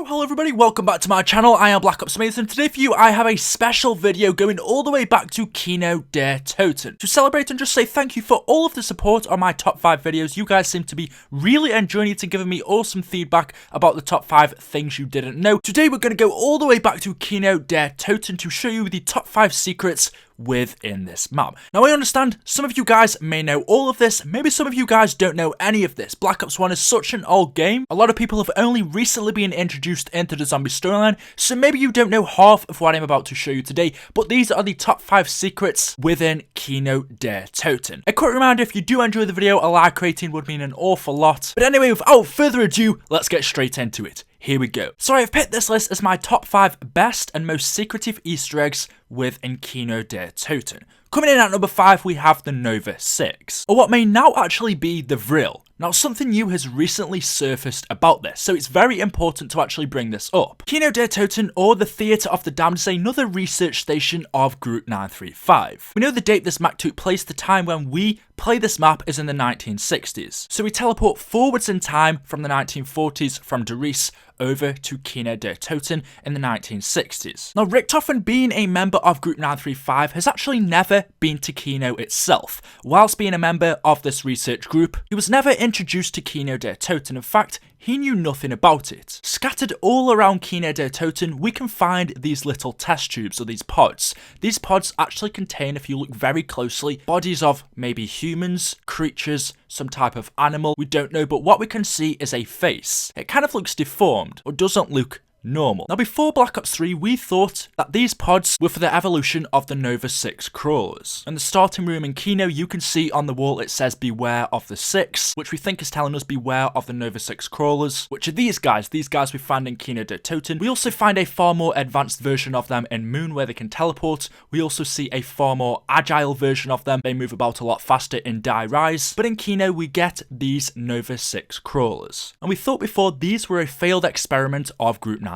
So hello everybody, welcome back to my channel. I am BlackOpsAmazing. Today for you I have a special video going all the way back to KINO Der Toten to celebrate and just say thank you for all of the support on my top 5 videos. You guys seem to be really enjoying it and giving me awesome feedback about the top 5 things you didn't know. Today we're going to go all the way back to KINO Der Toten to show you the top 5 secrets within this map. Now I understand some of you guys may know all of this, maybe some of you guys don't know any of this. Black Ops 1 is such an old game, a lot of people have only recently been introduced into the zombie storyline, so maybe you don't know half of what I'm about to show you today, but these are the top 5 secrets within KINO Der Toten. A quick reminder, if you do enjoy the video, a like rating would mean an awful lot. But anyway, without further ado, let's get straight into it. Here we go. So I've picked this list as my top 5 best and most secretive Easter eggs within KINO Der Toten. Coming in at number 5, we have the Nova 6, or what may now actually be the Vril. Now something new has recently surfaced about this, so it's very important to actually bring this up. KINO Der Toten, or the Theatre of the Damned, is another research station of Group 935. We know the date this map took place, the time when we play this map is in the 1960s. So we teleport forwards in time from the 1940s from Doris over to KINO Der Toten in the 1960s. Now Richtofen, being a member of Group 935, has actually never been to KINO itself. Whilst being a member of this research group, he was never introduced to KINO Der Toten. In fact, he knew nothing about it. Scattered all around KINO Der Toten, we can find these little test tubes, or these pods. These pods actually contain, if you look very closely, bodies of maybe humans, creatures, some type of animal, we don't know, but what we can see is a face. It kind of looks deformed, or doesn't look normal. Now before Black Ops 3, we thought that these pods were for the evolution of the Nova 6 crawlers. In the starting room in KINO, you can see on the wall it says beware of the 6, which we think is telling us beware of the Nova 6 crawlers, which are these guys we find in KINO Der Toten. We also find a far more advanced version of them in Moon, where they can teleport. We also see a far more agile version of them. They move about a lot faster in Die Rise, but in KINO we get these Nova 6 crawlers. And we thought before these were a failed experiment of Group 935.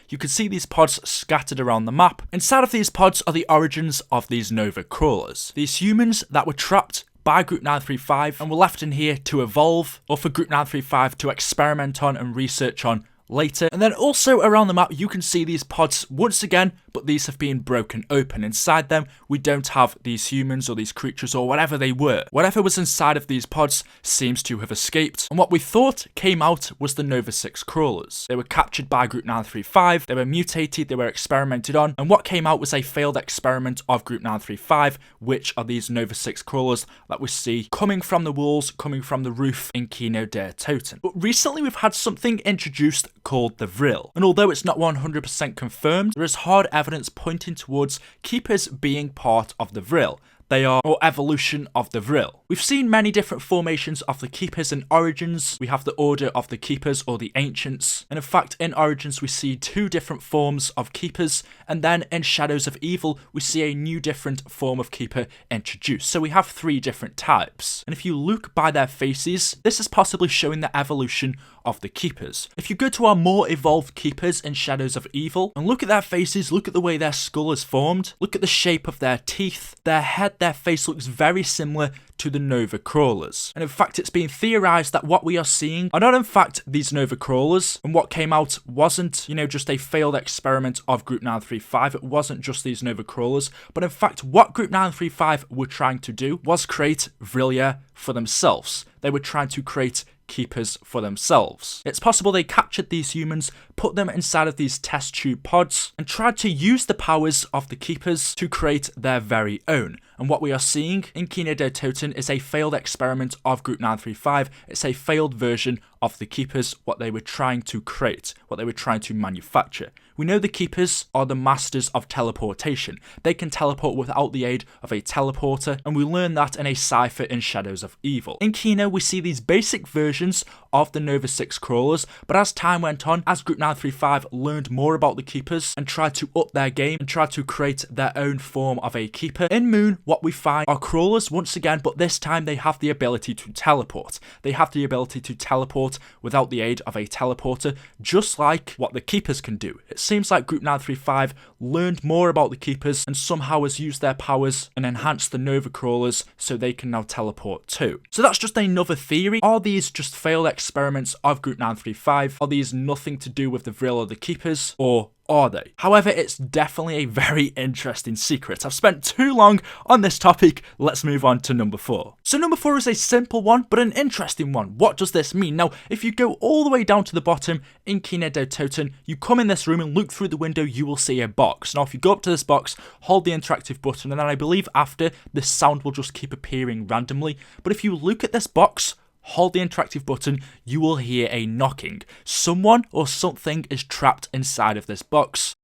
You can see these pods scattered around the map. Inside of these pods are the origins of these Nova crawlers. These humans that were trapped by Group 935 and were left in here to evolve, or for Group 935 to experiment on and research on later. And then also around the map you can see these pods once again, but these have been broken open. Inside them we don't have these humans or these creatures or whatever they were. Whatever was inside of these pods seems to have escaped, and what we thought came out was the Nova 6 crawlers. They were captured by Group 935, they were mutated, they were experimented on, and what came out was a failed experiment of Group 935, which are these Nova 6 crawlers that we see coming from the walls, coming from the roof in KINO Der Toten. But recently we've had something introduced called the Vril, and although it's not 100% confirmed, there is hard evidence pointing towards keepers being part of the Vril. They are, or evolution of the Vril. We've seen many different formations of the Keepers in Origins. We have the Order of the Keepers, or the Ancients, and in fact in Origins we see 2 different forms of Keepers, and then in Shadows of Evil we see a new different form of Keeper introduced. So we have 3 different types, and if you look by their faces, this is possibly showing the evolution of the Keepers. If you go to our more evolved Keepers in Shadows of Evil and look at their faces, look at the way their skull is formed, look at the shape of their teeth, their head, their face looks very similar to the Nova crawlers. And in fact it's been theorized that what we are seeing are not in fact these Nova crawlers, and what came out wasn't, just a failed experiment of Group 935. It wasn't just these Nova crawlers, but in fact what Group 935 were trying to do was create Vrilia for themselves. They were trying to create keepers for themselves. It's possible they captured these humans, put them inside of these test tube pods, and tried to use the powers of the keepers to create their very own. And what we are seeing in KINO Der Toten is a failed experiment of Group 935. It's a failed version of the keepers, what they were trying to create, what they were trying to manufacture. We know the keepers are the masters of teleportation. They can teleport without the aid of a teleporter, and we learn that in a cipher in Shadows of Evil. In KINO we see these basic versions of the Nova 6 crawlers, but as time went on, as Group 935 learned more about the keepers and tried to up their game and tried to create their own form of a keeper, in Moon what we find are crawlers once again, but this time they have the ability to teleport. They have the ability to teleport without the aid of a teleporter, just like what the keepers can do. It's seems like Group 935 learned more about the Keepers and somehow has used their powers and enhanced the Nova Crawlers so they can now teleport too. So that's just another theory. Are these just failed experiments of Group 935? Are these nothing to do with the Vril or the Keepers? Or are they? However, it's definitely a very interesting secret. I've spent too long on this topic. Let's move on to number 4. So number 4 is a simple one, but an interesting one. What does this mean? Now, if you go all the way down to the bottom in KINO Der Toten, you come in this room and look through the window, you will see a box. Now, if you go up to this box, hold the interactive button, and then I believe after, the sound will just keep appearing randomly. But if you look at this box, hold the interactive button, you will hear a knocking. Someone or something is trapped inside of this box.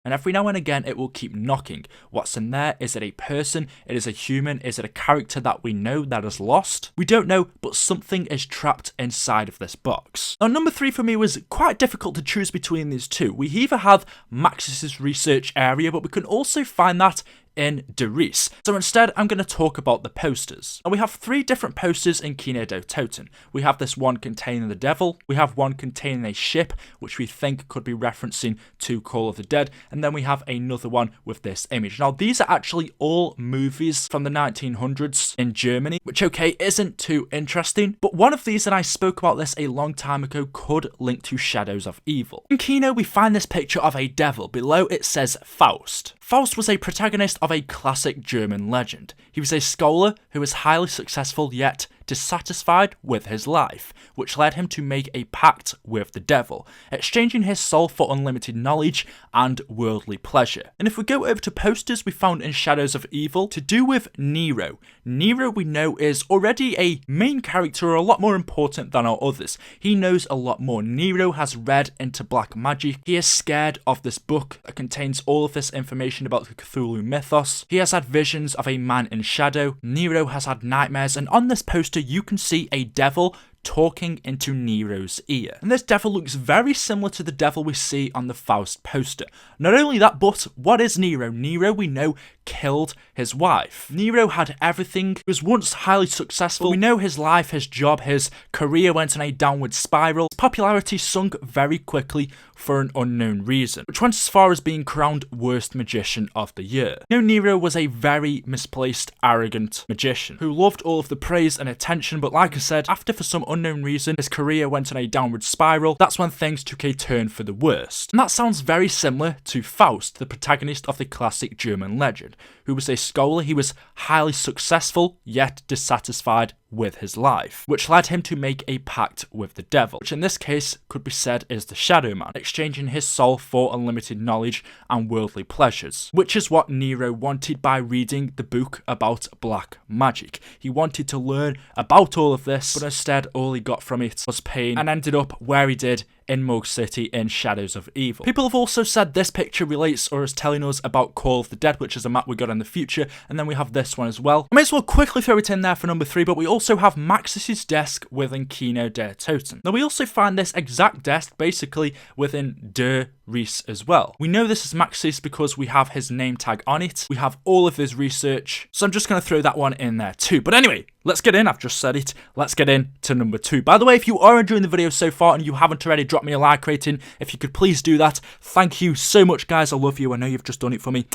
And every now and again, it will keep knocking. What's in there? Is it a person? Is it a human? Is it a character that we know that is lost? We don't know, but something is trapped inside of this box. Now, number 3 for me was quite difficult to choose between these two. We either have Maxis's research area, but we can also find that in Derice. So instead, I'm going to talk about the posters. And we have 3 different posters in KINO Der Toten. We have this one containing the devil, we have one containing a ship, which we think could be referencing to Call of the Dead, and then we have another one with this image. Now, these are actually all movies from the 1900s in Germany, which, okay, isn't too interesting, but one of these, and I spoke about this a long time ago, could link to Shadows of Evil. In KINO, we find this picture of a devil. Below it says Faust. Faust was a protagonist of a classic German legend. He was a scholar who was highly successful yet dissatisfied with his life, which led him to make a pact with the devil, exchanging his soul for unlimited knowledge and worldly pleasure. And if we go over to posters we found in Shadows of Evil, to do with Nero. Nero, we know, is already a main character, or a lot more important than our others. He knows a lot more. Nero has read into black magic. He is scared of this book that contains all of this information about the Cthulhu mythos. He has had visions of a man in shadow. Nero has had nightmares, and on this poster you can see a devil talking into Nero's ear. And this devil looks very similar to the devil we see on the Faust poster. Not only that, but what is Nero? Nero, we know, killed his wife. Nero had everything. He was once highly successful. We know his life, his job, his career went on a downward spiral. His popularity sunk very quickly for an unknown reason, which went as far as being crowned worst magician of the year. You know, Nero was a very misplaced, arrogant magician who loved all of the praise and attention, but like I said, after for some unknown reason his career went on a downward spiral, that's when things took a turn for the worst. And that sounds very similar to Faust, the protagonist of the classic German legend, who was a scholar. He was highly successful yet dissatisfied with his life, which led him to make a pact with the devil, which in this case could be said is the Shadow Man, exchanging his soul for unlimited knowledge and worldly pleasures, which is what Nero wanted by reading the book about black magic. He wanted to learn about all of this, but instead all he got from it was pain, and ended up where he did, in Mug City in Shadows of Evil. People have also said this picture relates or is telling us about Call of the Dead, which is a map we got in the future, and then we have this one as well. I may as well quickly throw it in there for number 3, but we also have Maxis's desk within KINO Der Toten. Now, we also find this exact desk basically within Derice as well. We know this is Maxis because we have his name tag on it. We have all of his research, so I'm just going to throw that one in there too. But anyway, let's get in. I've just said it. Let's get in to number 2. By the way, if you are enjoying the video so far and you haven't already, drop me a like rating. If you could please do that. Thank you so much, guys. I love you. I know you've just done it for me.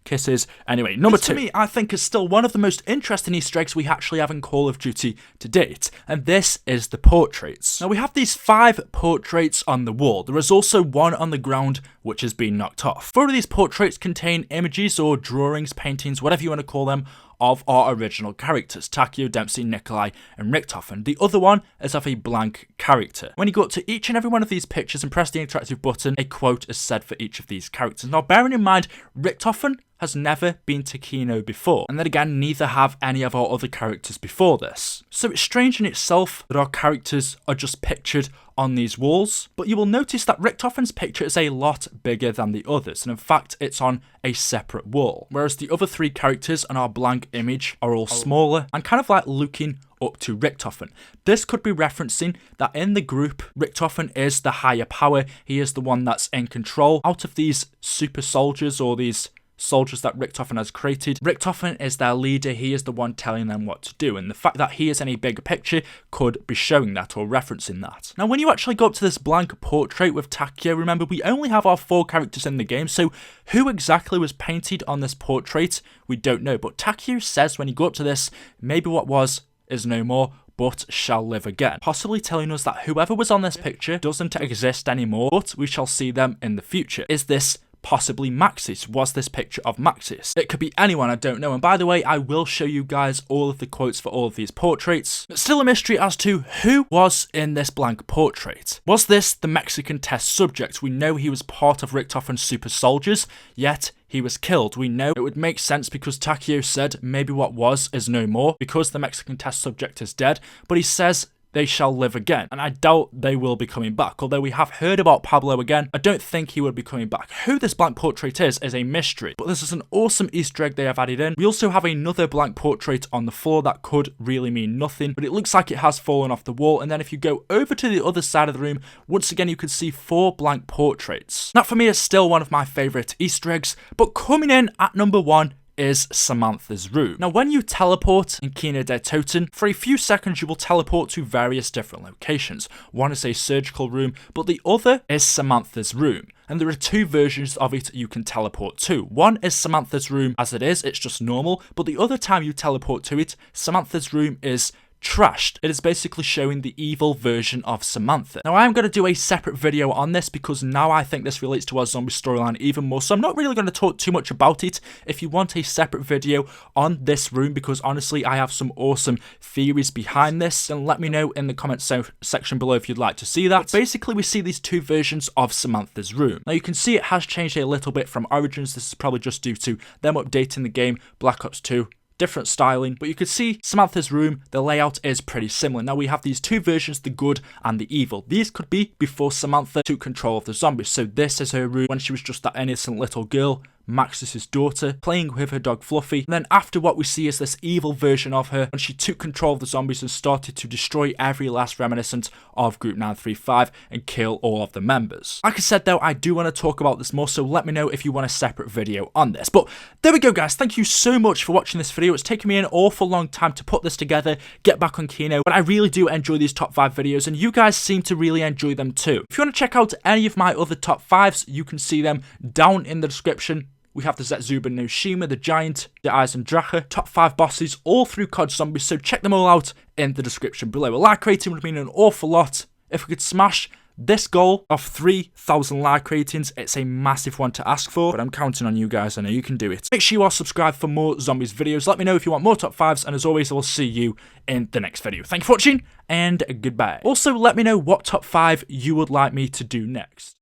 Kisses. Anyway, number 2, to me, I think is still one of the most interesting Easter eggs we actually have in Call of Duty to date, and this is the portraits. Now, we have these 5 portraits on the wall. There is also one on the ground which has been knocked off. 4 of these portraits contain images or drawings, paintings, whatever you want to call them, of our original characters, Takio, Dempsey, Nikolai, and Richtofen. The other one is of a blank character. When you go up to each and every one of these pictures and press the interactive button, a quote is said for each of these characters. Now, bearing in mind, Richtofen has never been to Kino before. And then again, neither have any of our other characters before this. So it's strange in itself that our characters are just pictured on these walls, but you will notice that Richtofen's picture is a lot bigger than the others, and in fact it's on a separate wall, whereas the other three characters on our blank image are all smaller and kind of like looking up to Richtofen. This could be referencing that in the group, Richtofen is the higher power, he is the one that's in control. Out of these super soldiers or these soldiers that Richtofen has created, Richtofen is their leader, he is the one telling them what to do, and the fact that he is in a bigger picture could be showing that or referencing that. Now when you actually go up to this blank portrait with Takio, remember we only have our 4 characters in the game, so who exactly was painted on this portrait, we don't know, but Takio says when you go up to this, maybe what was is no more, but shall live again, possibly telling us that whoever was on this picture doesn't exist anymore, but we shall see them in the future. Is this possibly Maxis? Was this picture of Maxis? It could be anyone, I don't know. And by the way, I will show you guys all of the quotes for all of these portraits. But still a mystery as to who was in this blank portrait. Was this the Mexican test subject? We know he was part of Richtofen's super soldiers, yet he was killed. We know it would make sense because Takio said maybe what was is no more because the Mexican test subject is dead, but he says they shall live again, and I doubt they will be coming back. Although we have heard about Pablo again, I don't think he would be coming back. Who this blank portrait is a mystery, but this is an awesome Easter egg they have added in. We also have another blank portrait on the floor that could really mean nothing, but it looks like it has fallen off the wall, and then if you go over to the other side of the room, once again you can see 4 blank portraits. That for me is still one of my favourite Easter eggs, but coming in at number 1 is Samantha's room. Now when you teleport in KINO DER TOTEN, for a few seconds you will teleport to various different locations. One is a surgical room, but the other is Samantha's room. And there are 2 versions of it you can teleport to. One is Samantha's room as it is, it's just normal, but the other time you teleport to it, Samantha's room is trashed. It is basically showing the evil version of Samantha. Now I am going to do a separate video on this because now I think this relates to our zombie storyline even more, so I'm not really going to talk too much about it. If you want a separate video on this room, because honestly I have some awesome theories behind this, then let me know in the comment section below if you'd like to see that. But basically we see these 2 versions of Samantha's room. Now you can see it has changed a little bit from Origins. This is probably just due to them updating the game, Black Ops 2. Different styling, but you can see Samantha's room, the layout is pretty similar. Now we have these 2 versions, the good and the evil. These could be before Samantha took control of the zombies. So this is her room when she was just that innocent little girl, Maxis' daughter, playing with her dog Fluffy. And then after, what we see is this evil version of her when she took control of the zombies and started to destroy every last reminiscent of Group 935 and kill all of the members. Like I said though, I do want to talk about this more, so let me know if you want a separate video on this. But there we go guys, thank you so much for watching this video. It's taken me an awful long time to put this together, get back on Kino, but I really do enjoy these top 5 videos and you guys seem to really enjoy them too. If you want to check out any of my other top 5s, you can see them down in the description. We have the Zetsuba no Shima, the Giant, the Eisendrache, top 5 bosses all through COD Zombies, so check them all out in the description below. A like rating would mean an awful lot. If we could smash this goal of 3,000 like ratings, it's a massive one to ask for, but I'm counting on you guys, I know you can do it. Make sure you are subscribed for more Zombies videos, let me know if you want more top 5s, and as always I will see you in the next video. Thank you for watching, and goodbye. Also let me know what top 5 you would like me to do next.